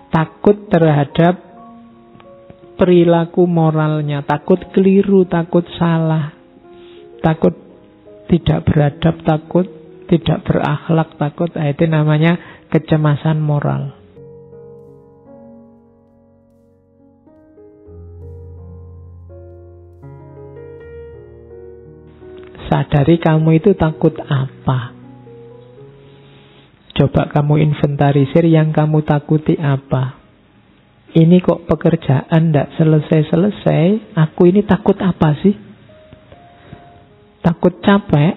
Takut terhadap perilaku moralnya, takut keliru, takut salah, takut tidak beradab, takut tidak berakhlak, takut. Itu namanya kecemasan moral. Sadari kamu itu takut apa. Coba kamu inventarisir yang kamu takuti apa. Ini kok pekerjaan tidak selesai-selesai. Aku ini takut apa sih? Takut capek?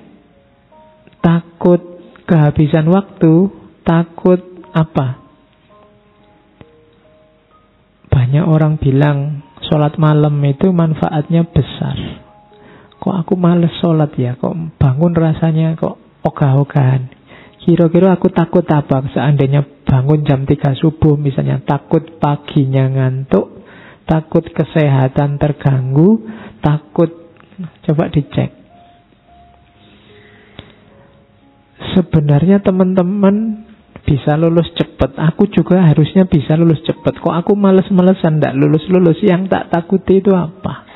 Takut kehabisan waktu? Takut apa? Banyak orang bilang sholat malam itu manfaatnya besar. Kok aku males sholat ya? Kok bangun rasanya kok ogah-ogahan? Kira-kira aku takut apa? Seandainya bangun jam 3 subuh misalnya, takut paginya ngantuk, takut kesehatan terganggu, takut. Coba dicek. Sebenarnya teman-teman bisa lulus cepat. Aku juga harusnya bisa lulus cepat. Kok aku males-malesan tidak lulus-lulus? Yang tak takuti itu apa?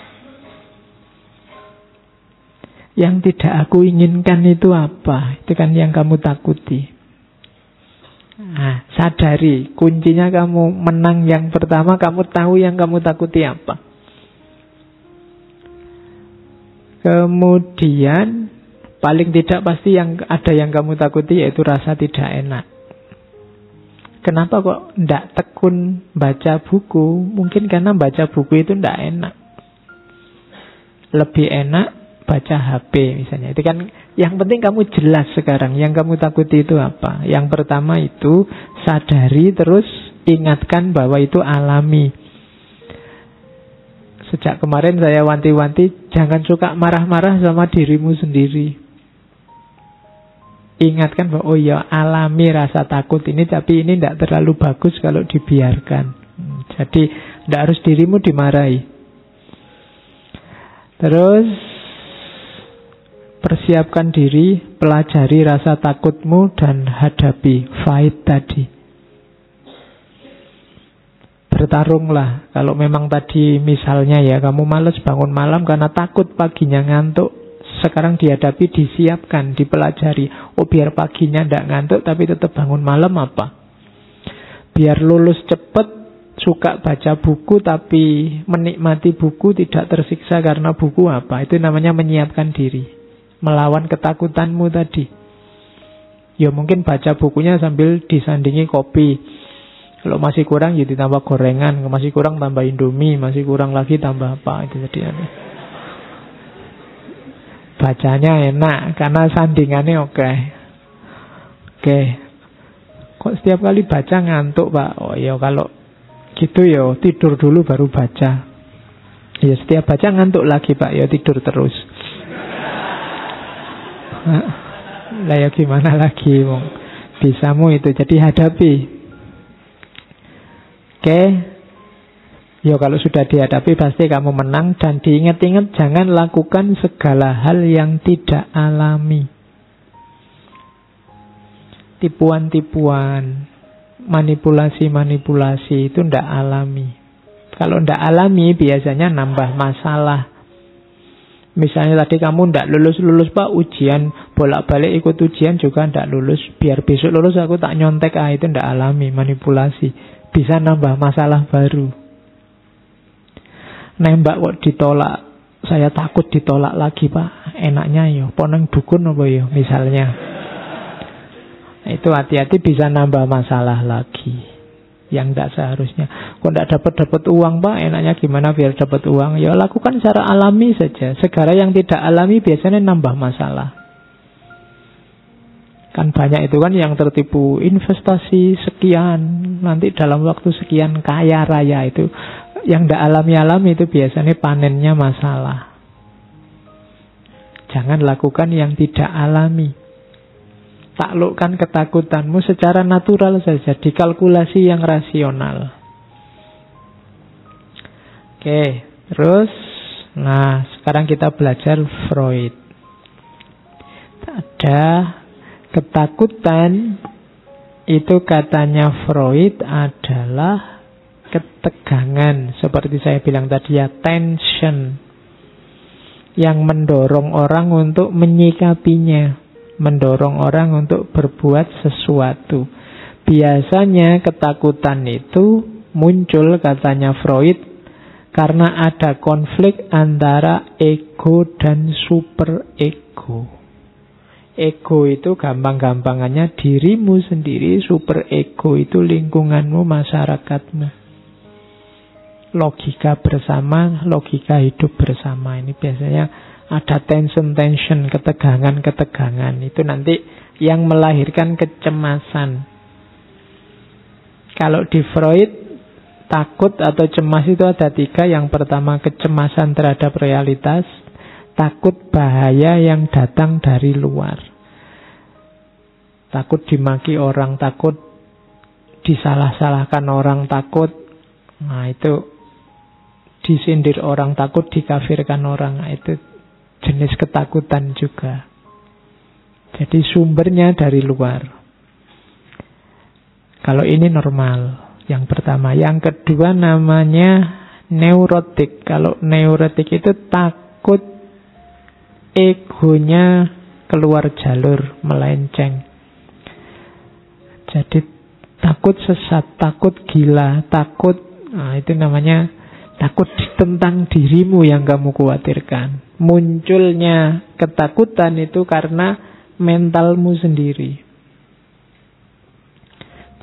Yang tidak aku inginkan itu apa? Itu kan yang kamu takuti. Nah, sadari, kuncinya kamu menang yang pertama, kamu tahu yang kamu takuti apa. Kemudian, paling tidak pasti yang ada yang kamu takuti yaitu rasa tidak enak. Kenapa kok tidak tekun baca buku? Mungkin karena baca buku itu tidak enak. Lebih enak baca HP misalnya. Itu kan yang penting kamu jelas sekarang yang kamu takuti itu apa. Yang pertama itu sadari, terus ingatkan bahwa itu alami. Sejak kemarin saya wanti-wanti, jangan suka marah-marah sama dirimu sendiri. Ingatkan bahwa oh ya, alami rasa takut ini, tapi ini tidak terlalu bagus kalau dibiarkan. Jadi tidak harus dirimu dimarahi. Terus persiapkan diri, pelajari rasa takutmu dan hadapi, fight tadi. Bertarunglah. Kalau memang tadi misalnya ya, kamu malas bangun malam karena takut paginya ngantuk, sekarang dihadapi, disiapkan, dipelajari. Oh, biar paginya tidak ngantuk tapi tetap bangun malam apa? Biar lulus cepat, suka baca buku tapi menikmati buku, tidak tersiksa karena buku apa? Itu namanya menyiapkan diri, melawan ketakutanmu tadi. Ya mungkin baca bukunya sambil disandingi kopi. Kalau masih kurang ya ditambah gorengan, masih kurang tambah Indomie, masih kurang lagi tambah apa. Itu tadi aneh. Bacanya enak karena sandingannya oke. Kok setiap kali baca ngantuk, Pak? Oh ya kalau gitu ya tidur dulu baru baca. Ya setiap baca ngantuk lagi, Pak, ya tidur terus. Lah ya gimana lagi, wong bisamu itu. Jadi hadapi. Ya kalau sudah dihadapi pasti kamu menang. Dan diingat-ingat, jangan lakukan segala hal yang tidak alami. Tipuan-tipuan, manipulasi-manipulasi itu tidak alami. Kalau tidak alami biasanya nambah masalah. Misalnya tadi kamu tidak lulus-lulus, Pak, ujian, bolak-balik ikut ujian juga tidak lulus. Biar besok lulus aku tak nyontek, itu tidak alami, manipulasi. Bisa nambah masalah baru. Nembak kok ditolak, saya takut ditolak lagi, Pak. Enaknya ya, poneng dukun apa ya misalnya. Itu hati-hati, bisa nambah masalah lagi yang tidak seharusnya. Kok tidak dapat uang, Pak, enaknya gimana biar dapat uang? Ya lakukan secara alami saja. Segala yang tidak alami biasanya nambah masalah. Kan banyak itu kan yang tertipu, investasi sekian, nanti dalam waktu sekian kaya raya. Itu yang tidak alami-alami itu biasanya panennya masalah. Jangan lakukan yang tidak alami. Taklukkan ketakutanmu secara natural saja, dikalkulasi yang rasional. Oke, terus nah sekarang kita belajar Freud. Ada ketakutan itu katanya Freud adalah ketegangan, seperti saya bilang tadi ya, tension, yang mendorong orang untuk menyikapinya, mendorong orang untuk berbuat sesuatu. Biasanya ketakutan itu muncul, katanya Freud, karena ada konflik antara ego dan superego. Ego itu gampang-gampangannya dirimu sendiri, superego itu lingkunganmu, masyarakatmu. Logika bersama, logika hidup bersama. Ini biasanya ada tension-tension, ketegangan-ketegangan. Itu nanti yang melahirkan kecemasan. Kalau di Freud, takut atau cemas itu ada 3. Yang pertama, kecemasan terhadap realitas. Takut bahaya yang datang dari luar. Takut dimaki orang, takut disalah-salahkan orang, takut, nah itu disindir orang, takut dikafirkan orang. Nah, itu jenis ketakutan juga. Jadi sumbernya dari luar. Kalau ini normal, yang pertama. Yang kedua namanya neurotik. Kalau neurotik itu takut egonya keluar jalur, melenceng. Jadi takut sesat, takut gila, takut, nah itu namanya takut tentang dirimu yang kamu khawatirkan. Munculnya ketakutan itu karena mentalmu sendiri.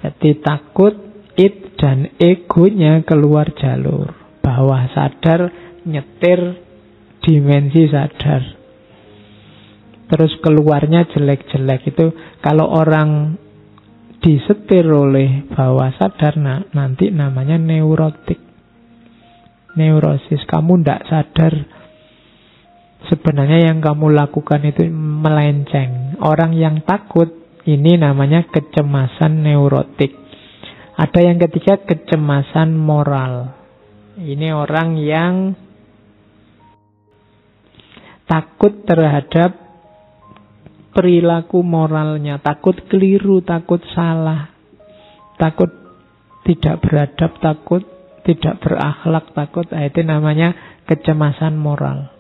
Jadi takut id dan egonya keluar jalur. Bawah sadar nyetir dimensi sadar. Terus keluarnya jelek-jelek. Itu kalau orang disetir oleh bawah sadar, nah, nanti namanya neurotik. Neurosis. Kamu tidak sadar sebenarnya yang kamu lakukan itu melenceng. Orang yang takut, ini namanya kecemasan neurotik. Ada yang ketiga, kecemasan moral. Ini orang yang takut terhadap perilaku moralnya, takut keliru, takut salah, takut tidak beradab, takut tidak berakhlak, takut, itu namanya kecemasan moral.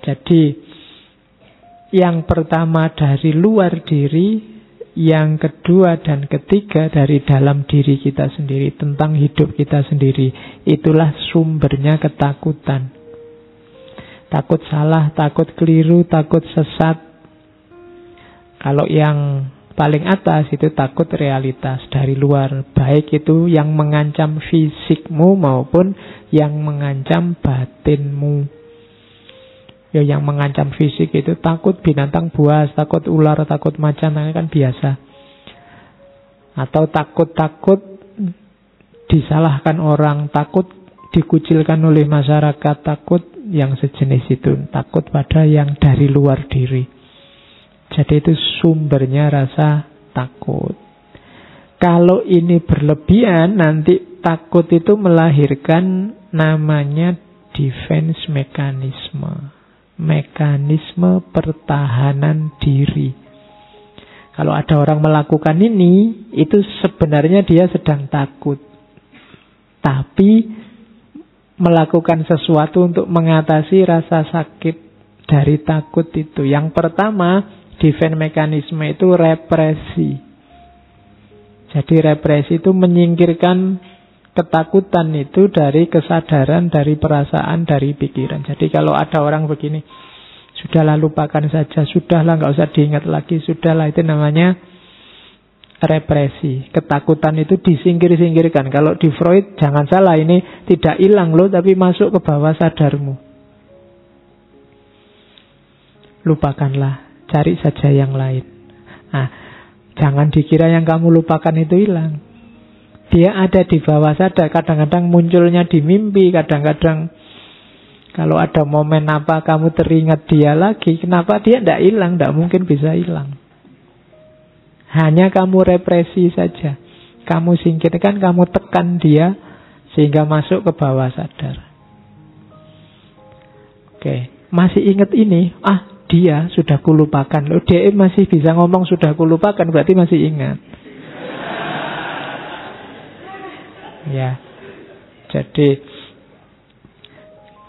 Jadi yang pertama dari luar diri, yang kedua dan ketiga dari dalam diri kita sendiri, tentang hidup kita sendiri. Itulah sumbernya ketakutan. Takut salah, takut keliru, takut sesat. Kalau yang paling atas itu takut realitas dari luar. Baik itu yang mengancam fisikmu maupun yang mengancam batinmu. Ya, yang mengancam fisik itu takut binatang buas, takut ular, takut macan, kan biasa. Atau takut-takut disalahkan orang, takut dikucilkan oleh masyarakat, takut yang sejenis itu, takut pada yang dari luar diri. Jadi itu sumbernya rasa takut. Kalau ini berlebihan, nanti takut itu melahirkan namanya defense mechanism. Mekanisme pertahanan diri. Kalau ada orang melakukan ini, itu sebenarnya dia sedang takut. Tapi melakukan sesuatu untuk mengatasi rasa sakit dari takut itu. Yang pertama, defense mekanisme itu represi. Jadi represi itu menyingkirkan ketakutan itu dari kesadaran, dari perasaan, dari pikiran. Jadi kalau ada orang begini, sudahlah lupakan saja, sudahlah nggak usah diingat lagi, sudahlah, itu namanya represi. Ketakutan itu disingkir-singkirkan. Kalau di Freud, jangan salah, ini tidak hilang loh, tapi masuk ke bawah sadarmu. Lupakanlah, cari saja yang lain. Nah, jangan dikira yang kamu lupakan itu hilang. Dia ada di bawah sadar. Kadang-kadang munculnya di mimpi, kadang-kadang kalau ada momen apa kamu teringat dia lagi. Kenapa dia tidak hilang? Tidak mungkin bisa hilang. Hanya kamu represi saja. Kamu singkirkan, kamu tekan dia sehingga masuk ke bawah sadar. Oke, masih ingat ini? dia sudah kulupakan. Loh, dia masih bisa ngomong sudah kulupakan, berarti masih ingat. Ya. Jadi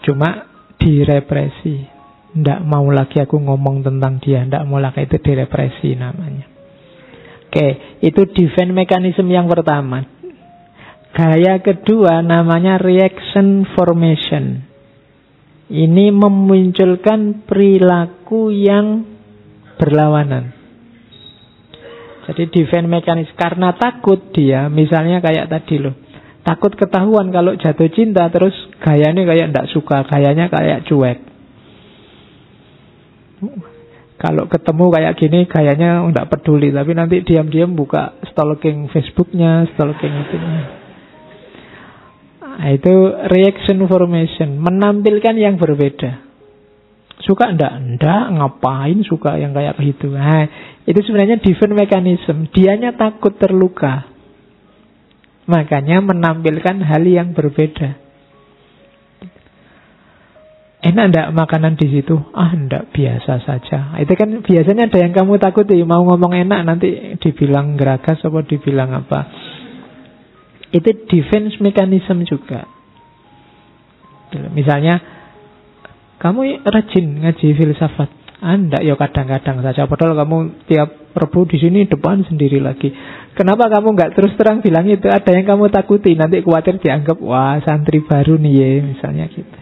cuma direpresi. Nggak mau lagi aku ngomong tentang dia, nggak mau lagi, itu direpresi namanya. Oke, itu defense mechanism yang pertama. Gaya kedua namanya reaction formation. Ini memunculkan perilaku yang berlawanan. Jadi defense mechanism, karena takut dia, misalnya kayak tadi loh, takut ketahuan kalau jatuh cinta, terus gayanya kayak nggak suka, gayanya kayak cuek. Kalau ketemu kayak gini, gayanya nggak peduli, tapi nanti diam-diam buka stalking Facebooknya, stalking itunya. Nah, itu reaction formation, menampilkan yang berbeda. Suka enggak? Ngapain suka yang kayak gitu? Nah, itu sebenarnya defense mechanism. Dianya takut terluka, makanya menampilkan hal yang berbeda. Enak enggak makanan di situ? Enggak, biasa saja. Itu kan biasanya ada yang kamu takuti. Mau ngomong enak nanti dibilang geragas atau dibilang apa. Itu defense mechanism juga. Misalnya, kamu rajin ngaji filsafat. Enggak, ya kadang-kadang saja. Padahal kamu tiap Rebu di sini depan sendiri lagi. Kenapa kamu nggak terus terang bilang itu? Ada yang kamu takuti. Nanti khawatir dianggap, wah santri baru nih ya, misalnya gitu.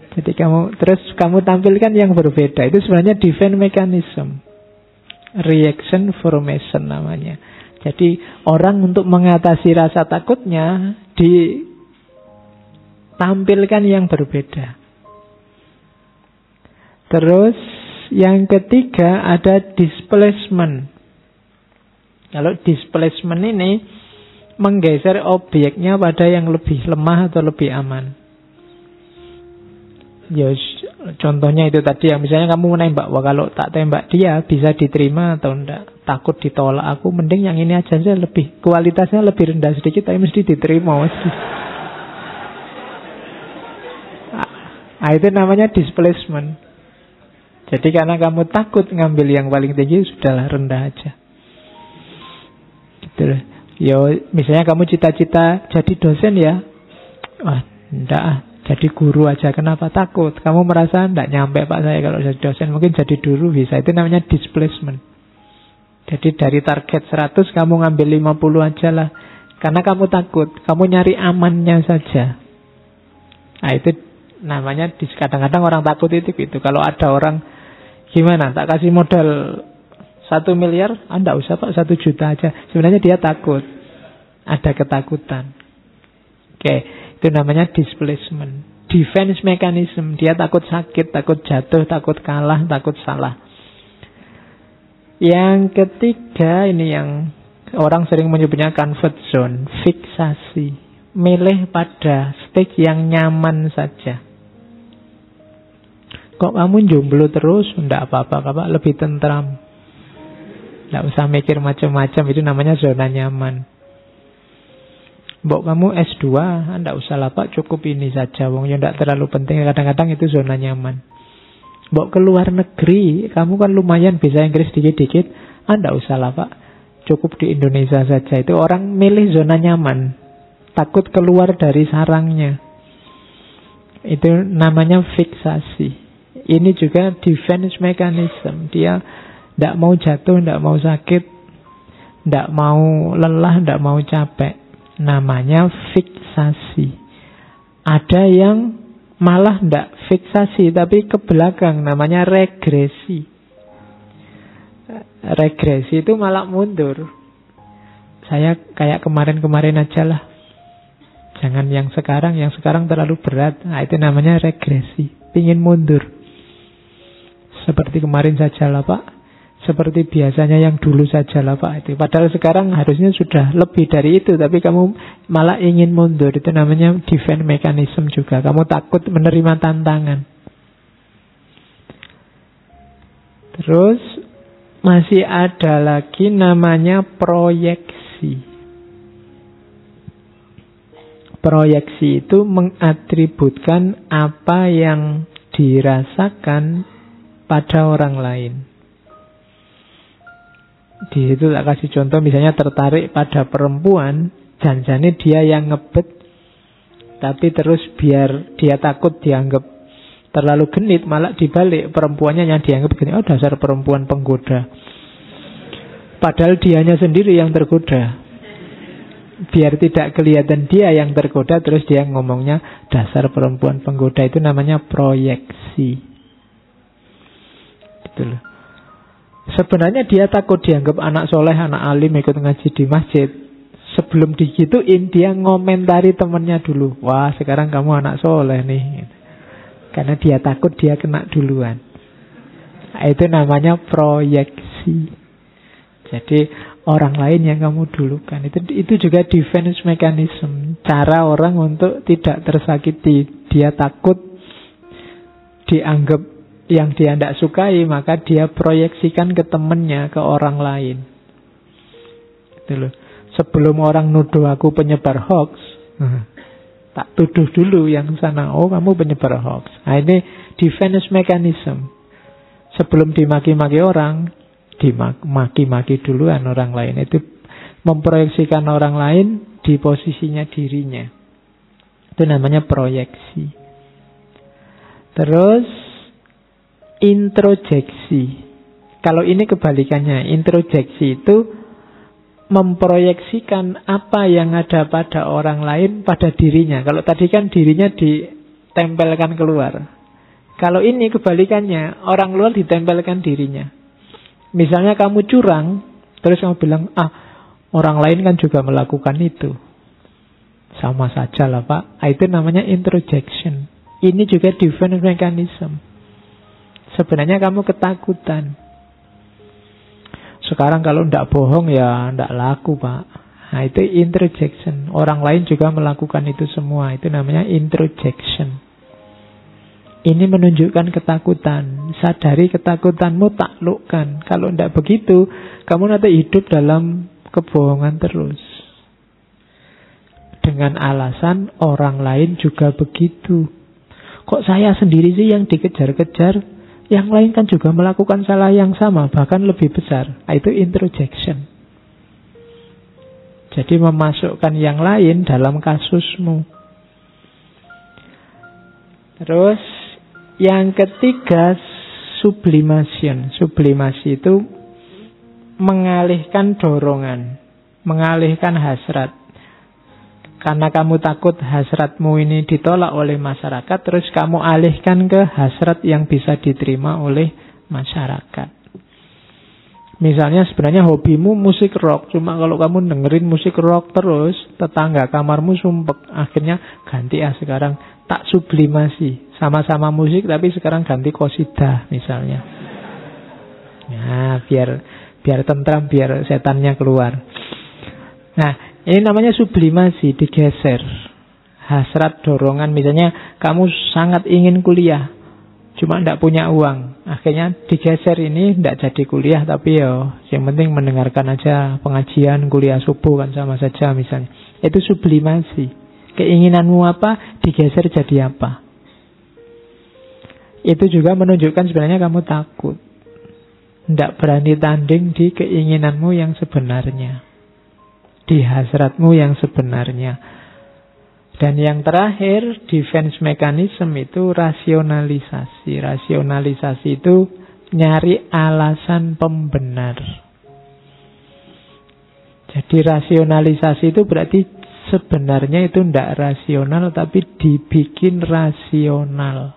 Jadi kamu tampilkan yang berbeda. Itu sebenarnya defense mechanism. Reaction formation namanya. Jadi orang untuk mengatasi rasa takutnya ditampilkan yang berbeda. Terus yang ketiga ada displacement. Kalau displacement ini menggeser objeknya pada yang lebih lemah atau lebih aman. Ya, contohnya itu tadi yang misalnya kamu menembak, wah kalau tak tembak dia bisa diterima atau enggak, takut ditolak, aku mending yang ini aja lebih kualitasnya lebih rendah sedikit tapi mesti diterima mesti. Nah, itu namanya displacement. Jadi karena kamu takut ngambil yang paling tinggi, sudahlah rendah aja. Gitu. Ya, misalnya kamu cita-cita jadi dosen ya, wah enggak jadi guru aja, kenapa takut? Kamu merasa enggak nyampe Pak saya kalau jadi dosen, mungkin jadi guru bisa. Itu namanya displacement. Jadi dari target 100 kamu ngambil 50 aja lah. Karena kamu takut, kamu nyari amannya saja. Nah itu namanya, kadang-kadang orang takut itu gitu. Kalau ada orang, gimana, tak kasih modal 1 miliar, enggak usah Pak, 1 juta aja. Sebenarnya dia takut, ada ketakutan. Oke, itu namanya displacement. Defense mechanism, dia takut sakit, takut jatuh, takut kalah, takut salah. Yang ketiga ini yang orang sering menyebutnya comfort zone, fiksasi. Milih pada stage yang nyaman saja. Kok kamu jomblo terus? Enggak apa-apa, Pak, lebih tentram. Enggak usah mikir macam-macam, itu namanya zona nyaman. Mbok kamu S2, enggak usah lah Pak, cukup ini saja, wong ya enggak terlalu penting. Kadang-kadang itu zona nyaman. Mbok keluar negeri, kamu kan lumayan bisa Inggris dikit-dikit, enggak usah lah Pak, cukup di Indonesia saja. Itu orang milih zona nyaman, takut keluar dari sarangnya. Itu namanya fiksasi. Ini juga defense mechanism. Dia enggak mau jatuh, enggak mau sakit, enggak mau lelah, enggak mau capek. Namanya fiksasi. Ada yang malah tidak fiksasi tapi ke belakang, namanya regresi. Regresi itu malah mundur. Saya kayak kemarin-kemarin aja lah, jangan yang sekarang terlalu berat. Nah, itu namanya regresi, pingin mundur. Seperti kemarin saja lah Pak, seperti biasanya yang dulu saja lah Pak. Itu padahal sekarang harusnya sudah lebih dari itu, tapi kamu malah ingin mundur. Itu namanya defense mechanism juga. Kamu takut menerima tantangan. Terus masih ada lagi namanya proyeksi. Proyeksi itu mengatributkan apa yang dirasakan pada orang lain. Di situ tak kasih contoh, misalnya tertarik pada perempuan, janjane dia yang ngebet, tapi terus biar dia takut dianggap terlalu genit, malah dibalik, perempuannya yang dianggap genit. Oh, dasar perempuan penggoda. Padahal dianya sendiri yang tergoda. Biar tidak kelihatan dia yang tergoda, terus dia ngomongnya dasar perempuan penggoda. Itu namanya proyeksi. Gitu loh. Sebenarnya dia takut dianggap anak soleh, anak alim, ikut ngaji di masjid. Sebelum digituin, dia ngomentari temennya dulu. Wah, sekarang kamu anak soleh nih. Karena dia takut dia kena duluan. Itu namanya proyeksi. Jadi orang lain yang kamu dulukan. Itu juga defense mechanism. Cara orang untuk tidak tersakiti. Dia takut dianggap yang dia tidak sukai, maka dia proyeksikan ke temennya, ke orang lain. Gitu loh. Sebelum orang nuduh aku penyebar hoax, tak tuduh dulu yang sana. Oh, kamu penyebar hoax. Nah, ini defense mechanism. Sebelum dimaki-maki orang, dimaki-maki duluan orang lain. Itu memproyeksikan orang lain di posisinya dirinya. Itu namanya proyeksi. Terus introjeksi. Kalau ini kebalikannya. Introjeksi itu memproyeksikan apa yang ada pada orang lain pada dirinya. Kalau tadi kan dirinya ditempelkan keluar. Kalau ini kebalikannya, orang luar ditempelkan dirinya. Misalnya kamu curang, terus kamu bilang, orang lain kan juga melakukan itu. Sama saja lah Pak. Itu namanya introjection. Ini juga defense mechanism. Sebenarnya kamu ketakutan. Sekarang kalau tidak bohong ya tidak laku Pak. Nah itu introjection. Orang lain juga melakukan itu semua. Itu namanya introjection. Ini menunjukkan ketakutan. Sadari ketakutanmu, taklukkan. Kalau tidak begitu, kamu nanti hidup dalam kebohongan terus. Dengan alasan orang lain juga begitu. Kok saya sendiri sih yang dikejar-kejar? Yang lain kan juga melakukan salah yang sama, bahkan lebih besar. Itu introjection. Jadi memasukkan yang lain dalam kasusmu. Terus yang ketiga, sublimation. Sublimasi itu mengalihkan dorongan, mengalihkan hasrat. Karena kamu takut hasratmu ini ditolak oleh masyarakat, terus kamu alihkan ke hasrat yang bisa diterima oleh masyarakat. Misalnya sebenarnya hobimu musik rock, cuma kalau kamu dengerin musik rock terus, tetangga kamarmu sumpek. Akhirnya ganti sekarang tak sublimasi. Sama-sama musik tapi sekarang ganti qasidah misalnya. Nah, biar tentram, biar setannya keluar. Nah, ini namanya sublimasi, digeser. Hasrat, dorongan, misalnya kamu sangat ingin kuliah, cuma tidak punya uang. Akhirnya digeser ini, tidak jadi kuliah, tapi yang penting mendengarkan aja pengajian, kuliah subuh kan sama saja misalnya. Itu sublimasi. Keinginanmu apa, digeser jadi apa. Itu juga menunjukkan sebenarnya kamu takut. Tidak berani tanding di keinginanmu yang sebenarnya, di hasratmu yang sebenarnya. Dan yang terakhir, defense mechanism itu rasionalisasi. Rasionalisasi itu nyari alasan pembenar. Jadi rasionalisasi itu berarti sebenarnya itu tidak rasional, tapi dibikin rasional.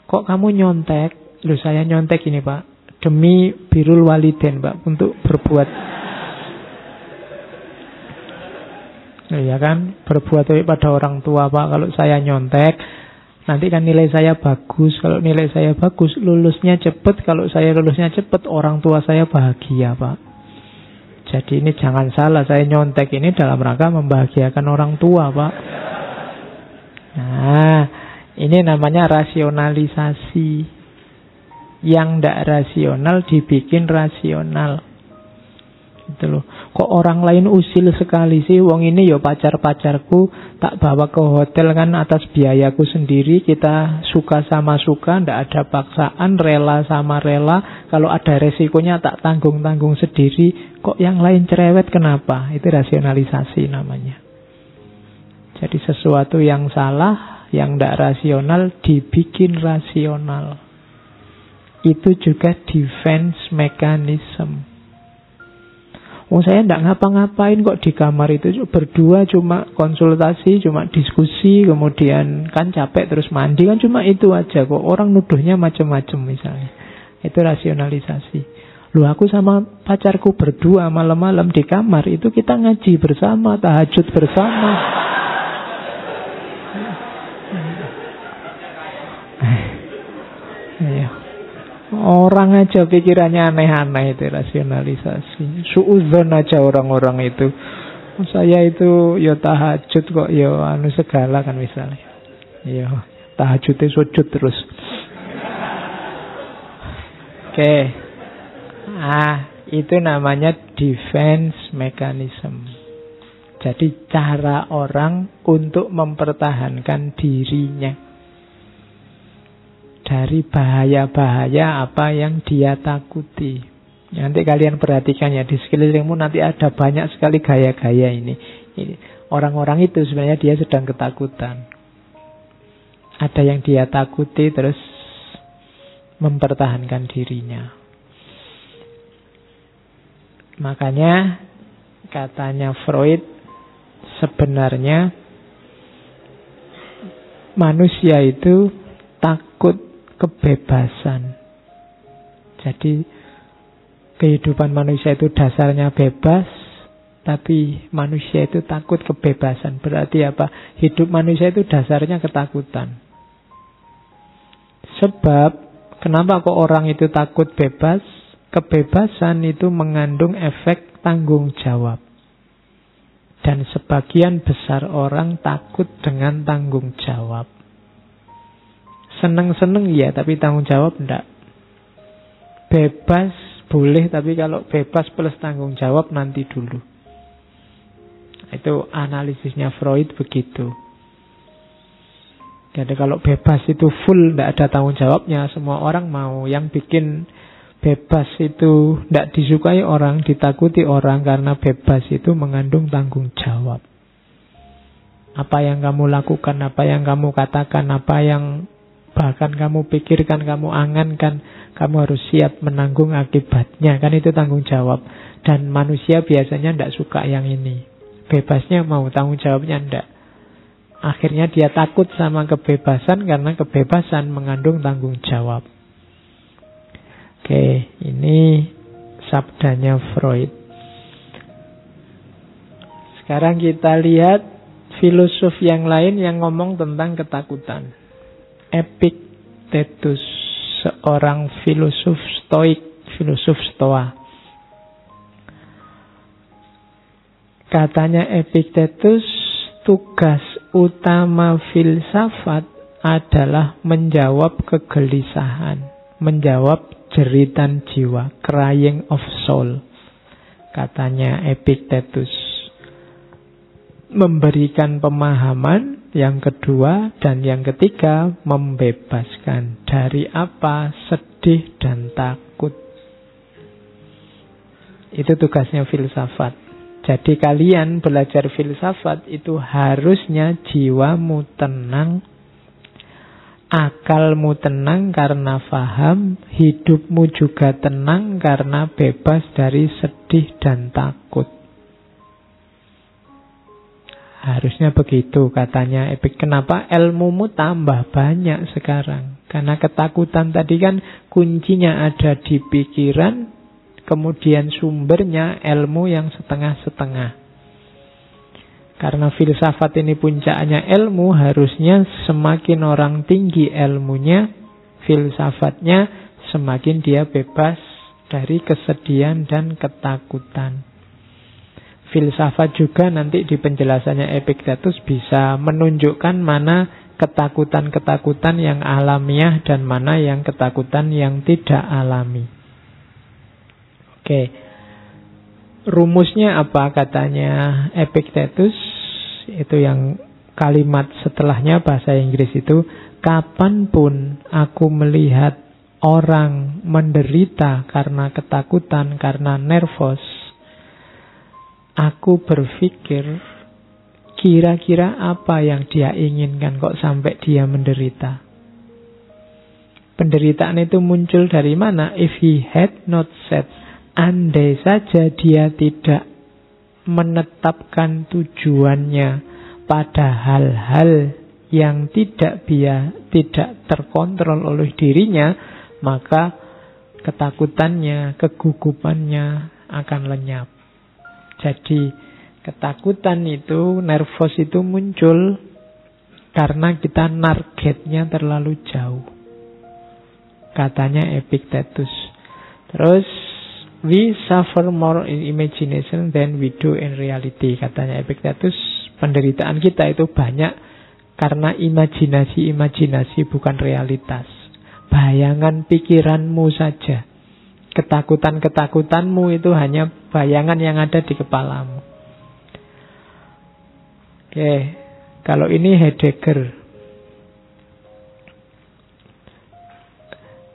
Kok kamu nyontek? Loh, saya nyontek ini Pak, demi birrul walidain Pak, untuk berbuat, ya kan, berbuat baik pada orang tua Pak. Kalau saya nyontek, nanti kan nilai saya bagus. Kalau nilai saya bagus, lulusnya cepet. Kalau saya lulusnya cepet, orang tua saya bahagia Pak. Jadi ini jangan salah, saya nyontek ini dalam rangka membahagiakan orang tua Pak. Nah, ini namanya rasionalisasi. Yang tidak rasional dibikin rasional. Gitu loh. Kok orang lain usil sekali sih? Wong ini ya pacar-pacarku, tak bawa ke hotel kan atas biayaku sendiri. Kita suka sama suka, ndak ada paksaan, rela sama rela. Kalau ada resikonya tak tanggung-tanggung sendiri. Kok yang lain cerewet, kenapa? Itu rasionalisasi namanya. Jadi sesuatu yang salah, yang ndak rasional, dibikin rasional. Itu juga defense mechanism. Saya tidak ngapa-ngapain kok di kamar itu, berdua cuma konsultasi, cuma diskusi, kemudian kan capek terus mandi, kan cuma itu aja kok. Orang nuduhnya macam-macam misalnya. Itu rasionalisasi. Loh, aku sama pacarku berdua malam-malam di kamar, itu kita ngaji bersama, tahajud bersama. Orang aja pikirannya aneh-aneh, itu rasionalisasi. Suudzon aja orang-orang itu. Saya itu ya tahajud kok, ya anu segala kan misalnya. Ya tahajudnya sujud terus. Oke. Itu namanya defense mechanism. Jadi cara orang untuk mempertahankan dirinya dari bahaya-bahaya apa yang dia takuti. Nanti kalian perhatikan ya, di sekelilingmu nanti ada banyak sekali gaya-gaya ini. Orang-orang itu sebenarnya dia sedang ketakutan. Ada yang dia takuti terus mempertahankan dirinya. Makanya katanya Freud, sebenarnya manusia itu takut kebebasan. Jadi kehidupan manusia itu dasarnya bebas, tapi manusia itu takut kebebasan. Berarti apa? Hidup manusia itu dasarnya ketakutan. Sebab kenapa kok orang itu takut bebas? Kebebasan itu mengandung efek tanggung jawab. Dan sebagian besar orang takut dengan tanggung jawab. Seneng-seneng ya, tapi tanggung jawab enggak. Bebas boleh, tapi kalau bebas plus tanggung jawab nanti dulu. Itu analisisnya Freud begitu. Jadi kalau bebas itu full, enggak ada tanggung jawabnya, semua orang mau. Yang bikin bebas itu enggak disukai orang, ditakuti orang, karena bebas itu mengandung tanggung jawab. Apa yang kamu lakukan, apa yang kamu katakan, apa yang bahkan kamu pikirkan, kamu angankan, kamu harus siap menanggung akibatnya. Kan itu tanggung jawab. Dan manusia biasanya tidak suka yang ini. Bebasnya mau, tanggung jawabnya tidak. Akhirnya dia takut sama kebebasan, karena kebebasan mengandung tanggung jawab. Oke, ini sabdanya Freud. Sekarang kita lihat filosof yang lain yang ngomong tentang ketakutan. Epictetus, seorang filosof Stoik, filosof Stoa. Katanya Epictetus, tugas utama filsafat adalah menjawab kegelisahan, menjawab jeritan jiwa, crying of soul. Katanya Epictetus. Memberikan pemahaman, yang kedua, dan yang ketiga, membebaskan dari apa? Sedih dan takut. Itu tugasnya filsafat. Jadi kalian belajar filsafat itu harusnya jiwamu tenang, akalmu tenang karena faham, hidupmu juga tenang karena bebas dari sedih dan takut. Harusnya begitu katanya Epik. Kenapa ilmumu tambah banyak sekarang? Karena ketakutan tadi kan kuncinya ada di pikiran, kemudian sumbernya ilmu yang setengah-setengah. Karena filsafat ini puncaknya ilmu, harusnya semakin orang tinggi ilmunya, filsafatnya, semakin dia bebas dari kesedihan dan ketakutan. Filsafat juga nanti di penjelasannya Epictetus bisa menunjukkan mana ketakutan-ketakutan yang alamiah dan mana yang ketakutan yang tidak alami. Oke. Rumusnya apa katanya Epictetus? Itu yang kalimat setelahnya bahasa Inggris itu, kapanpun aku melihat orang menderita karena ketakutan, karena nervous, aku berpikir kira-kira apa yang dia inginkan kok sampai dia menderita. Penderitaan itu muncul dari mana? If he had not said, andai saja dia tidak menetapkan tujuannya pada hal-hal yang tidak terkontrol oleh dirinya, maka ketakutannya, kegugupannya akan lenyap. Jadi ketakutan itu, nervous itu muncul karena kita targetnya terlalu jauh. Katanya Epictetus. Terus, we suffer more in imagination than we do in reality. Katanya Epictetus, penderitaan kita itu banyak karena imajinasi bukan realitas. Bayangan pikiranmu saja. Ketakutan-ketakutanmu itu hanya bayangan yang ada di kepalamu. Oke, kalau ini Heidegger.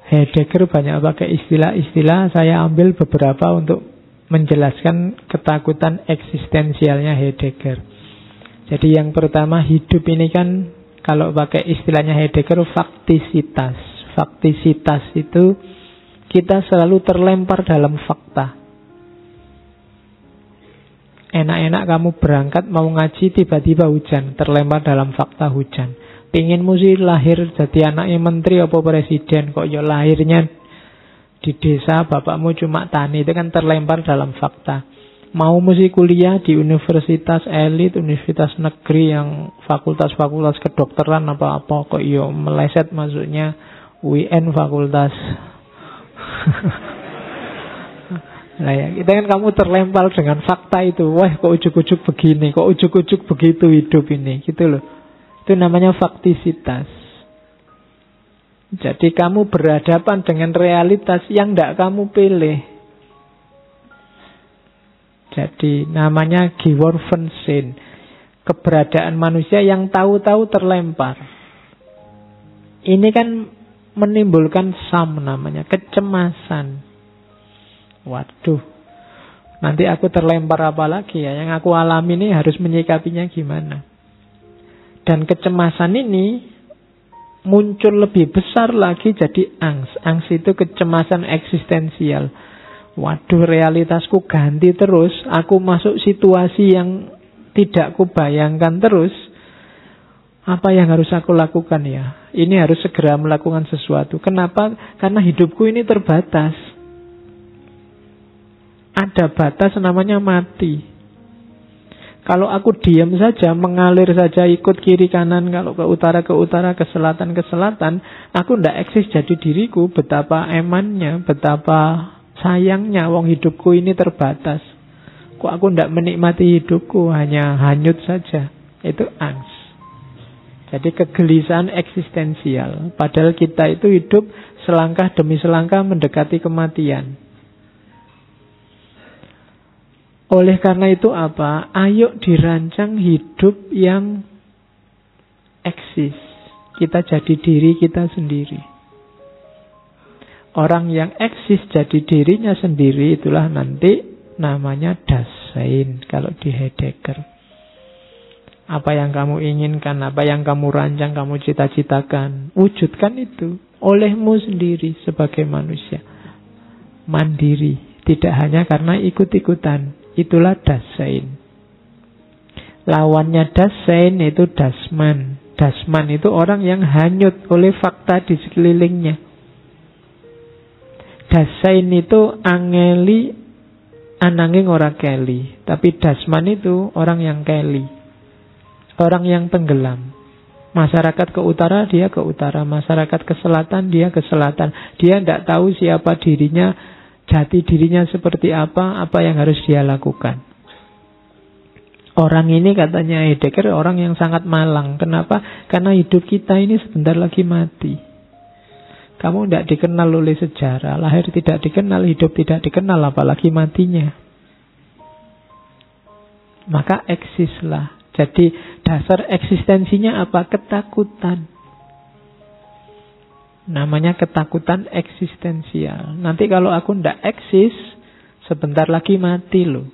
Heidegger banyak pakai istilah-istilah, saya ambil beberapa untuk menjelaskan ketakutan eksistensialnya Heidegger. Jadi yang pertama, hidup ini kan kalau pakai istilahnya Heidegger faktisitas. Faktisitas itu kita selalu terlempar dalam fakta. Enak-enak kamu berangkat mau ngaji, tiba-tiba hujan, terlempar dalam fakta hujan. Pinginmu sih lahir jadi anaknya menteri apa presiden, kok ya lahirnya di desa, bapakmu cuma tani, itu kan terlempar dalam fakta. Mau mesti kuliah di universitas elit, universitas negeri yang fakultas-fakultas kedokteran apa-apa, kok ya meleset masuknya UIN fakultas. Nah ya, kita kan kamu terlempar dengan fakta itu. Wah, kok ujuk-ujuk begini, kok ujuk-ujuk begitu hidup ini, gitu loh. Itu namanya faktisitas. Jadi kamu berhadapan dengan realitas yang tidak kamu pilih. Jadi namanya Geworfensinn. Keberadaan manusia yang tahu-tahu terlempar. Ini kan menimbulkan namanya kecemasan. Waduh, nanti aku terlempar apa lagi ya? Yang aku alami ini harus menyikapinya gimana? Dan kecemasan ini muncul lebih besar lagi jadi angst. Angst itu kecemasan eksistensial. Waduh, realitasku ganti terus. Aku masuk situasi yang tidak kubayangkan terus. Apa yang harus aku lakukan ya? Ini harus segera melakukan sesuatu. Kenapa? Karena hidupku ini terbatas. Ada batas namanya mati. Kalau aku diam saja, mengalir saja, ikut kiri kanan, kalau ke utara, ke selatan, aku tidak eksis jadi diriku. Betapa emannya, betapa sayangnya, wong hidupku ini terbatas. Kok aku tidak menikmati hidupku, hanya hanyut saja. Itu angst. Jadi kegelisahan eksistensial. Padahal kita itu hidup selangkah demi selangkah mendekati kematian. Oleh karena itu apa? Ayo dirancang hidup yang eksis. Kita jadi diri kita sendiri. Orang yang eksis jadi dirinya sendiri, itulah nanti namanya Dasein kalau di Heidegger. Apa yang kamu inginkan, apa yang kamu rancang, kamu cita-citakan, wujudkan itu olehmu sendiri sebagai manusia. Mandiri, tidak hanya karena ikut-ikutan. Itulah Dasein. Lawannya Dasein itu Dasman. Dasman itu orang yang hanyut oleh fakta di sekelilingnya. Dasein itu angeli ananging ora keli. Tapi Dasman itu orang yang keli. Orang yang tenggelam. Masyarakat ke utara, dia ke utara. Masyarakat ke selatan, dia ke selatan. Dia tidak tahu siapa dirinya, jati dirinya seperti apa yang harus dia lakukan. Orang ini katanya Heidegger orang yang sangat malang. Kenapa? Karena hidup kita ini sebentar lagi mati. Kamu tidak dikenal oleh sejarah. Lahir tidak dikenal, hidup tidak dikenal, apalagi matinya. maka eksislah. Jadi dasar eksistensinya apa? Ketakutan. Namanya ketakutan eksistensial. Nanti kalau aku ndak eksis, sebentar lagi mati loh.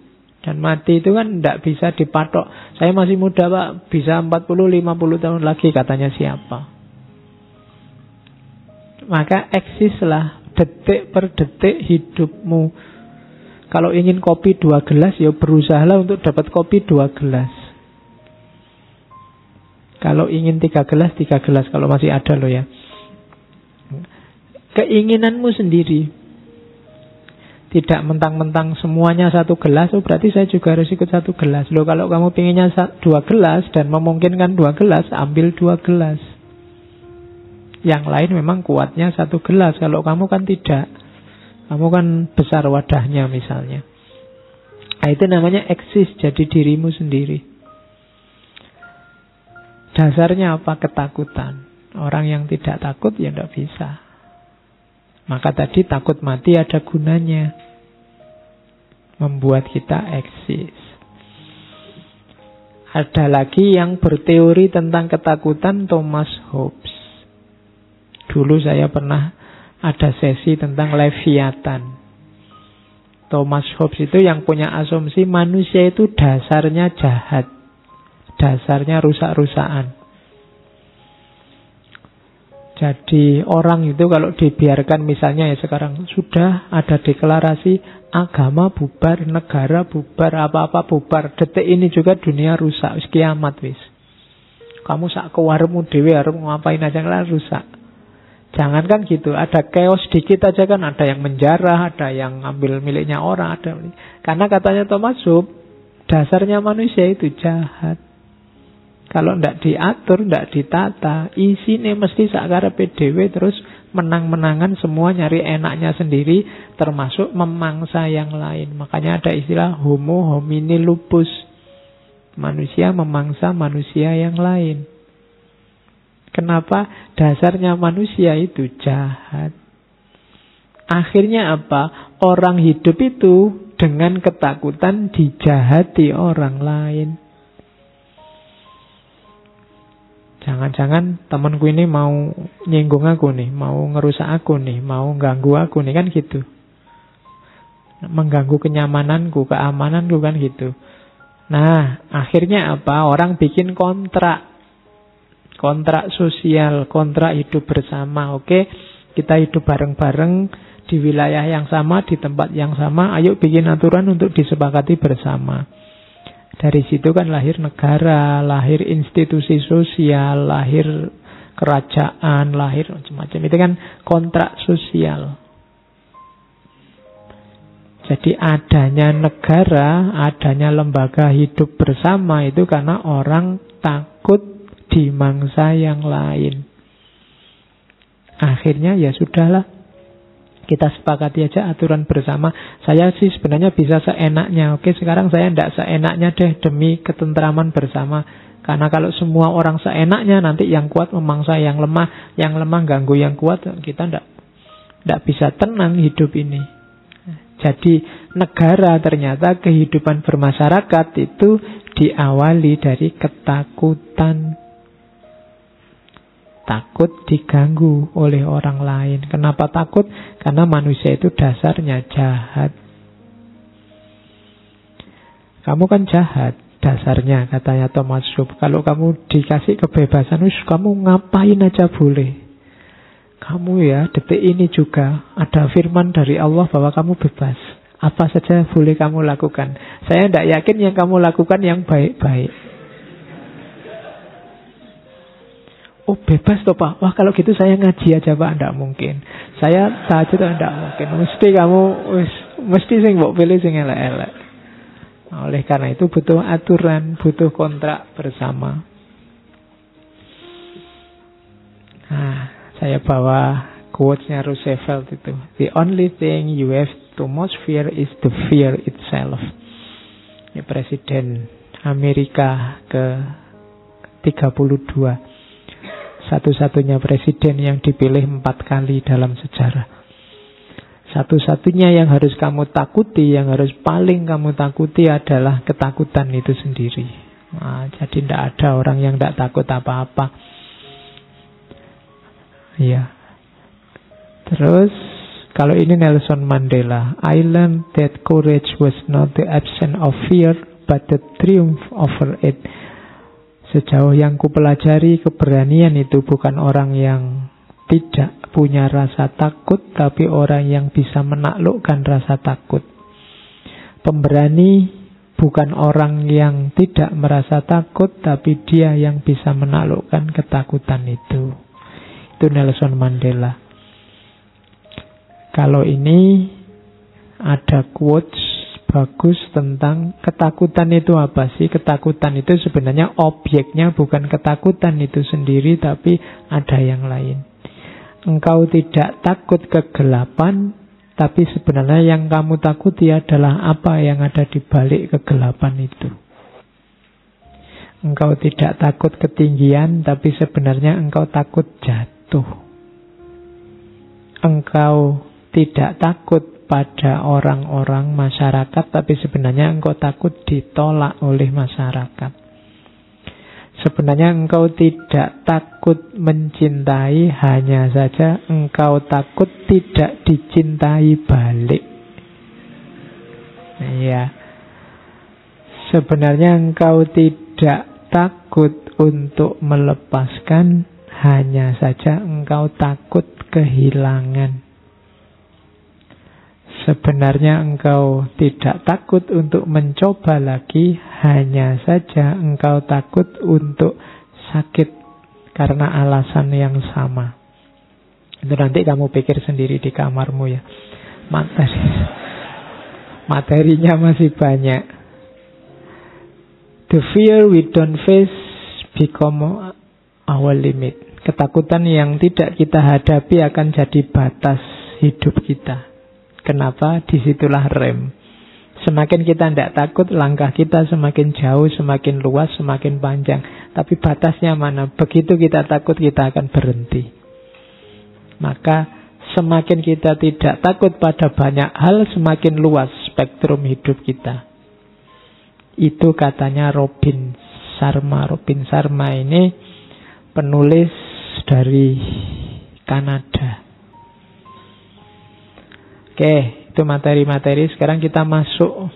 Dan mati itu kan ndak bisa dipatok. Saya masih muda Pak, bisa 40-50 tahun lagi katanya siapa. Maka eksislah detik per detik hidupmu. Kalau ingin kopi 2 gelas, ya berusahalah untuk dapat kopi 2 gelas. Kalau ingin 3 gelas, 3 gelas. Kalau masih ada loh ya. Keinginanmu sendiri. Tidak mentang-mentang semuanya 1 gelas, oh berarti saya juga harus ikut 1 gelas. Loh kalau kamu pinginnya 2 gelas dan memungkinkan 2 gelas, ambil 2 gelas. Yang lain memang kuatnya 1 gelas. Kalau kamu kan tidak. Kamu kan besar wadahnya misalnya. Nah, itu namanya eksis, jadi dirimu sendiri. Dasarnya apa? Ketakutan. Orang yang tidak takut ya tidak bisa. Maka tadi takut mati ada gunanya. Membuat kita eksis. Ada lagi yang berteori tentang ketakutan, Thomas Hobbes. Dulu saya pernah ada sesi tentang Leviathan. Thomas Hobbes itu yang punya asumsi manusia itu dasarnya jahat. Dasarnya rusak-rusakan. Jadi orang itu kalau dibiarkan misalnya ya sekarang sudah ada deklarasi agama bubar, negara bubar, apa-apa bubar. Detik ini juga dunia rusak, wis kiamat wis. Kamu sak kewarmu dhewe arep ngapain aja lah rusak. Jangankan gitu, ada chaos dikit aja kan, ada yang menjarah, ada yang ngambil miliknya orang, ada. Karena katanya Thomas Hobbes, dasarnya manusia itu jahat. Kalau tidak diatur, tidak ditata, isinya mesti sakarepe dhewe terus menang-menangan semua nyari enaknya sendiri, termasuk memangsa yang lain. Makanya ada istilah homo homini lupus. Manusia memangsa manusia yang lain. Kenapa? Dasarnya manusia itu jahat. Akhirnya apa? Orang hidup itu dengan ketakutan dijahati orang lain. Jangan-jangan temanku ini mau nyinggung aku nih, mau ngerusak aku nih, mau ganggu aku nih, kan gitu. Mengganggu kenyamananku, keamananku, kan gitu. Nah, akhirnya apa? Orang bikin kontrak. Kontrak sosial, kontrak hidup bersama. Oke, kita hidup bareng-bareng di wilayah yang sama, di tempat yang sama. Ayo bikin aturan untuk disepakati bersama. Dari situ kan lahir negara, lahir institusi sosial, lahir kerajaan, lahir macam-macam. Itu kan kontrak sosial. Jadi adanya negara, adanya lembaga hidup bersama itu karena orang takut dimangsa yang lain. Akhirnya ya sudahlah, kita sepakati aja aturan bersama. Saya sih sebenarnya bisa seenaknya. Oke, sekarang saya tidak seenaknya deh demi ketentraman bersama. Karena kalau semua orang seenaknya, nanti yang kuat memangsa yang lemah ganggu yang kuat. Kita tidak bisa tenang hidup ini. Jadi negara ternyata kehidupan bermasyarakat itu diawali dari ketakutan. Takut diganggu oleh orang lain. Kenapa takut? Karena manusia itu dasarnya jahat. Kamu kan jahat dasarnya, katanya Thomas Hobbes. Kalau kamu dikasih kebebasan, kamu ngapain aja boleh. Kamu ya, detik ini juga ada firman dari Allah bahwa kamu bebas. Apa saja boleh kamu lakukan. Saya tidak yakin yang kamu lakukan yang baik-baik. Oh bebas toh Pak. Wah kalau gitu saya ngaji aja Pak. Tidak mungkin. Saya tahajud tidak mungkin. Mesti kamu mesti sing mbok pilih sing elek-elek. Oleh karena itu butuh aturan, butuh kontrak bersama. Nah, saya bawa quotes-nya Roosevelt itu. The only thing you have to most fear is the fear itself. Ini Presiden Amerika ke-32. Satu-satunya presiden yang dipilih 4 kali dalam sejarah. Satu-satunya yang harus kamu takuti, yang harus paling kamu takuti adalah ketakutan itu sendiri. Nah, jadi tidak ada orang yang tidak takut apa-apa. Ya. Terus kalau ini Nelson Mandela, I learned that courage was not the absence of fear, but the triumph over it. Sejauh yang kupelajari, keberanian itu bukan orang yang tidak punya rasa takut, tapi orang yang bisa menaklukkan rasa takut. Pemberani bukan orang yang tidak merasa takut, tapi dia yang bisa menaklukkan ketakutan itu. Itu Nelson Mandela. Kalau ini ada quotes bagus tentang ketakutan itu apa sih? Ketakutan itu sebenarnya objeknya bukan ketakutan itu sendiri, tapi ada yang lain. Engkau tidak takut kegelapan, tapi sebenarnya yang kamu takuti adalah apa yang ada di balik kegelapan itu. Engkau tidak takut ketinggian, tapi sebenarnya engkau takut jatuh. Engkau tidak takut pada orang-orang masyarakat, tapi sebenarnya engkau takut ditolak oleh masyarakat. Sebenarnya engkau tidak takut mencintai, hanya saja engkau takut tidak dicintai balik. Ya. Sebenarnya engkau tidak takut untuk melepaskan, hanya saja engkau takut kehilangan. Sebenarnya engkau tidak takut untuk mencoba lagi, hanya saja engkau takut untuk sakit karena alasan yang sama. Itu nanti kamu pikir sendiri di kamarmu ya. Materinya masih banyak. The fear we don't face become our limit. Ketakutan yang tidak kita hadapi akan jadi batas hidup kita. Kenapa? Disitulah rem. Semakin kita tidak takut, langkah kita semakin jauh, semakin luas, semakin panjang. Tapi batasnya mana? Begitu kita takut, kita akan berhenti. Maka semakin kita tidak takut pada banyak hal, semakin luas spektrum hidup kita. Itu katanya Robin Sharma. Robin Sharma ini penulis dari Kanada. Oke, itu materi-materi. Sekarang kita masuk.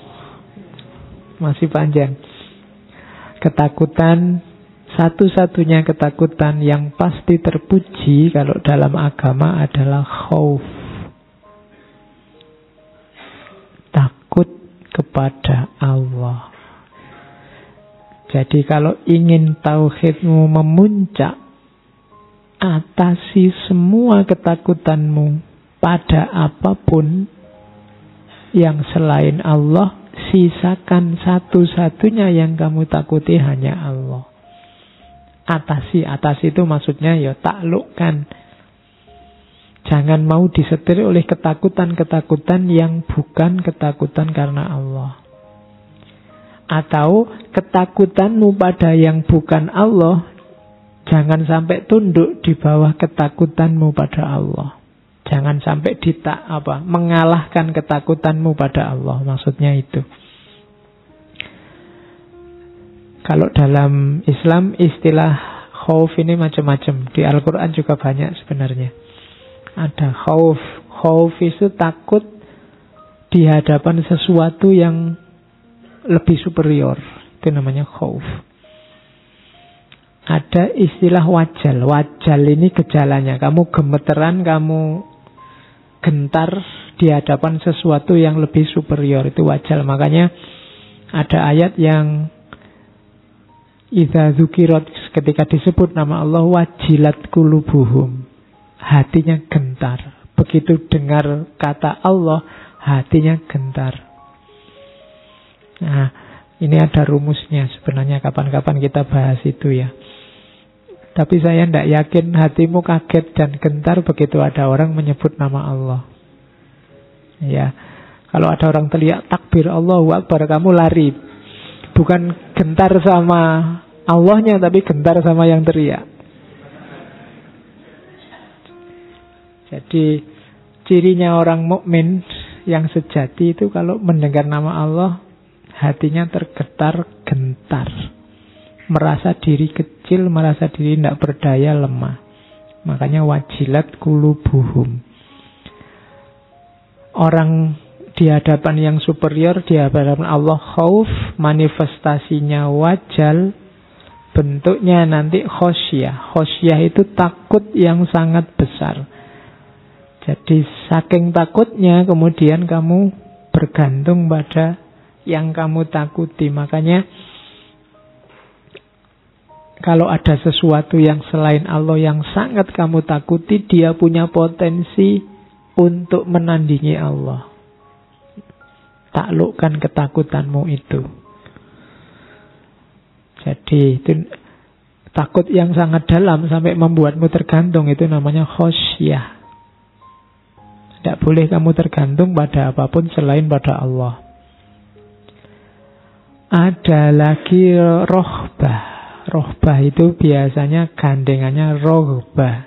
Masih panjang. Ketakutan, satu-satunya ketakutan yang pasti terpuji kalau dalam agama adalah khauf. Takut kepada Allah. Jadi kalau ingin tauhidmu memuncak, atasi semua ketakutanmu pada apapun yang selain Allah, sisakan satu-satunya yang kamu takuti hanya Allah. Atasi itu maksudnya ya taklukkan. Jangan mau disetir oleh ketakutan-ketakutan yang bukan ketakutan karena Allah. Atau ketakutanmu pada yang bukan Allah, jangan sampai tunduk di bawah ketakutanmu pada Allah. Jangan sampai mengalahkan ketakutanmu pada Allah. Maksudnya itu. Kalau dalam Islam istilah khauf ini macam-macam. Di Al-Quran juga banyak sebenarnya. Ada khauf. Khauf itu takut di hadapan sesuatu yang lebih superior. Itu namanya khauf. Ada istilah wajal. Wajal ini gejalanya. Kamu gemeteran, kamu gentar di hadapan sesuatu yang lebih superior. Itu wajal. Makanya ada ayat yang idza dzukirat, ketika disebut nama Allah, wajilat qulubuhum, hatinya gentar. Begitu dengar kata Allah, hatinya gentar. Nah, ini ada rumusnya sebenarnya, kapan-kapan kita bahas itu ya. Tapi saya tidak yakin hatimu kaget dan gentar begitu ada orang menyebut nama Allah. Ya, kalau ada orang teriak takbir Allahu Akbar, kamu lari. Bukan gentar sama Allahnya, tapi gentar sama yang teriak. Jadi Cirinya orang mukmin yang sejati itu kalau mendengar nama Allah, hatinya tergetar gentar. Merasa diri kecil, merasa diri tidak berdaya, lemah. Makanya wajilat qulubuhum. Orang di hadapan yang superior, di hadapan Allah khauf, manifestasinya wajal, bentuknya nanti khosyah. Khosyah itu takut yang sangat besar. Jadi saking takutnya kemudian kamu bergantung pada yang kamu takuti. Makanya kalau ada sesuatu yang selain Allah yang sangat kamu takuti, dia punya potensi untuk menandingi Allah. Taklukkan ketakutanmu itu. Jadi itu takut yang sangat dalam sampai membuatmu tergantung, itu namanya khosyah. Tidak boleh kamu tergantung pada apapun selain pada Allah. Ada lagi rohbah. Rohbah itu biasanya gandengannya rohbah.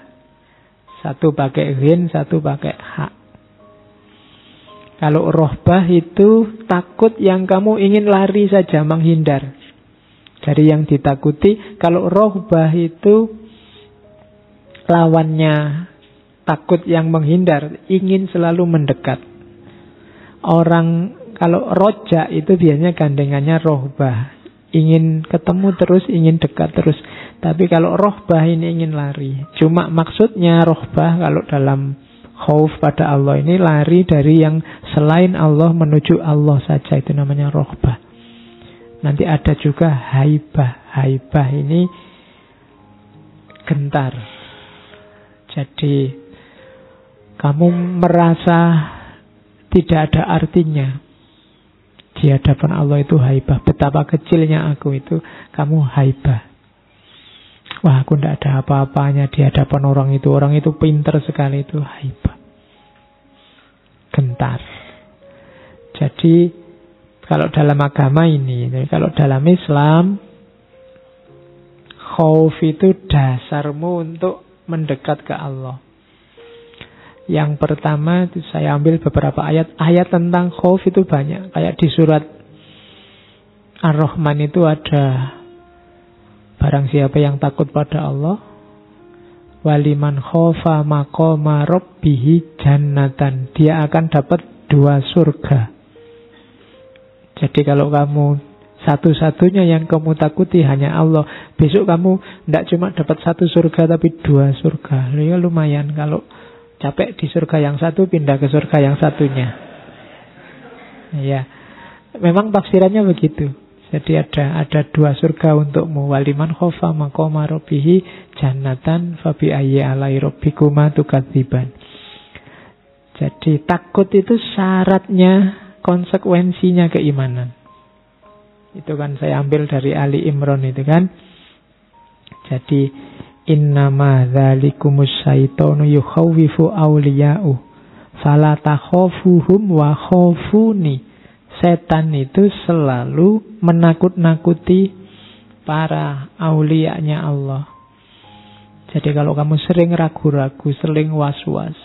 Satu pakai ghin, satu pakai hak. Kalau rohbah itu takut yang kamu ingin lari saja, menghindar dari yang ditakuti. Kalau rohbah itu lawannya takut yang menghindar, ingin selalu mendekat. Orang kalau roja itu biasanya gandengannya rohbah, ingin ketemu terus, ingin dekat terus. Tapi kalau rohbah ini ingin lari. Cuma maksudnya rohbah kalau dalam khauf pada Allah ini lari dari yang selain Allah menuju Allah saja, itu namanya rohbah. Nanti ada juga haibah. Haibah ini gentar. Jadi kamu merasa tidak ada artinya. Di hadapan Allah itu haibah. Betapa kecilnya aku itu, kamu haibah. Wah, aku tidak ada apa-apanya di hadapan orang itu. Orang itu pintar sekali, itu haibah. Gentar. Jadi kalau dalam agama ini, kalau dalam Islam, khauf itu dasarmu untuk mendekat ke Allah. Yang pertama itu saya ambil beberapa ayat. Ayat tentang khauf itu banyak. Kayak di surat Ar-Rahman itu ada, barang siapa yang takut pada Allah, waliman khaufa maqama rabbihi jannatan, dia akan dapat 2 surga. Jadi kalau kamu satu-satunya yang kamu takuti hanya Allah, besok kamu tidak cuma dapat 1 surga tapi 2 surga. Ya lumayan, kalau capek di surga yang satu, pindah ke surga yang satunya. Ya, memang tafsirannya begitu. Jadi ada 2 surga untukmu. Waliman khofa maqama rabbihi jannatan fabi ayyi alai rabbikuma tukadziban. Jadi takut itu syaratnya, konsekuensinya keimanan. Itu kan saya ambil dari Ali Imran itu kan. Jadi innama dzalikumus syaitanu yukhawwifu awliya'u fala takhafuhum wa khafuni. Setan itu selalu menakut-nakuti para aulianya Allah. Jadi kalau kamu sering ragu-ragu, sering was-was,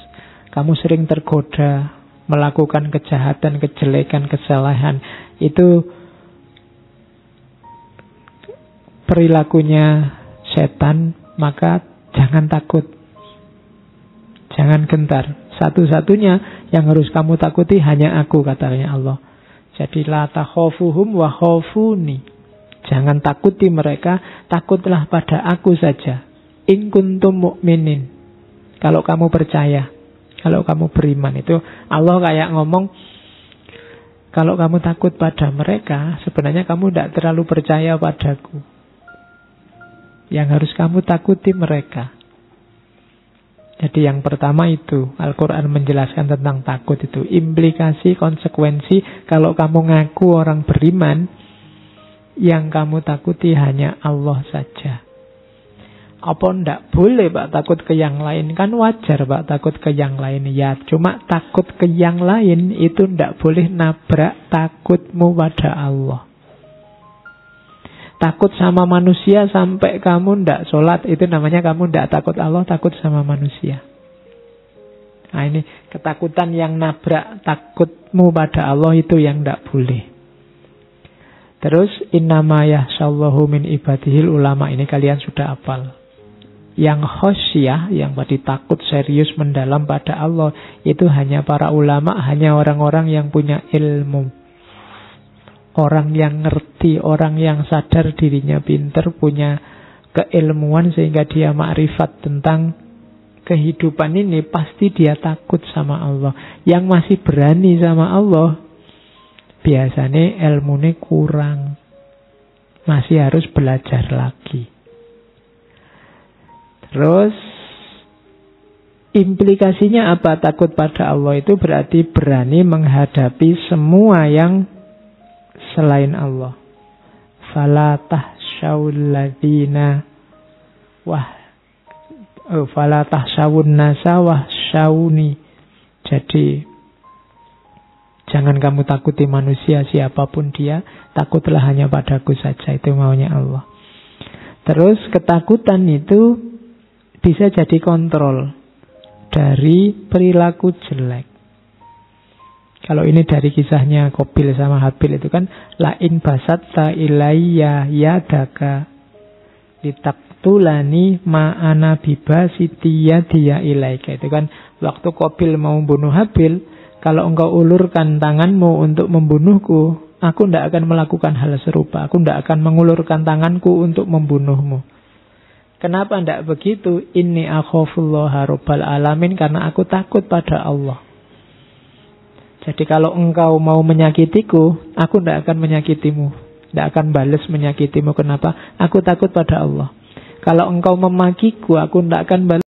kamu sering tergoda melakukan kejahatan, kejelekan, kesalahan, itu perilakunya setan. Maka jangan takut, jangan gentar. Satu-satunya yang harus kamu takuti hanya aku, katanya Allah. Jadi la takhafuhum wa khafuni. Jangan takuti mereka, takutlah pada aku saja. In kuntum mu'minin. Kalau kamu percaya, kalau kamu beriman. Itu Allah kayak ngomong, kalau kamu takut pada mereka, sebenarnya kamu tidak terlalu percaya padaku. Yang harus kamu takuti mereka. Jadi yang pertama itu, Al-Quran menjelaskan tentang takut itu. Implikasi, konsekuensi, kalau kamu ngaku orang beriman, yang kamu takuti hanya Allah saja. Apa ndak boleh Pak takut ke yang lain? Kan wajar Pak takut ke yang lain. Ya, cuma takut ke yang lain itu ndak boleh nabrak takutmu pada Allah. Takut sama manusia sampai kamu ndak sholat, itu namanya kamu ndak takut Allah, takut sama manusia. Nah, ini ketakutan yang nabrak takutmu pada Allah itu yang tidak boleh. Terus innama yahsyallahu min ibadihil ulama, ini kalian sudah hafal. Yang khosyah, yang tadi takut serius mendalam pada Allah, itu hanya para ulama, hanya orang-orang yang punya ilmu. Orang yang ngerti, orang yang sadar dirinya pinter, punya keilmuan sehingga dia makrifat tentang kehidupan ini, pasti dia takut sama Allah. Yang masih berani sama Allah, biasanya ilmunya kurang, masih harus belajar lagi. Terus implikasinya apa? Takut pada Allah itu berarti berani menghadapi semua yang selain Allah. Fala tahsyawul ladzina fala tahsyawun nasa wahsyawuni. Jadi jangan kamu takuti manusia siapapun dia, takutlah hanya padaku saja, itu maunya Allah. Terus ketakutan itu bisa jadi kontrol dari perilaku jelek. Kalau ini dari kisahnya Qabil sama Habil itu kan, la in basatta ilayya yadaka litaktulani ma'ana bibasitiya dia ilaika. Itu kan waktu Qabil mau bunuh Habil, kalau engkau ulurkan tanganmu untuk membunuhku, aku tidak akan melakukan hal serupa. Aku tidak akan mengulurkan tanganku untuk membunuhmu. Kenapa tidak begitu? Inni akhafullaha rabbal alamin, karena aku takut pada Allah. Jadi kalau engkau mau menyakitiku, aku tidak akan menyakitimu, tidak akan balas menyakitimu. Kenapa? Aku takut pada Allah. Kalau engkau memakiku, aku tidak akan balas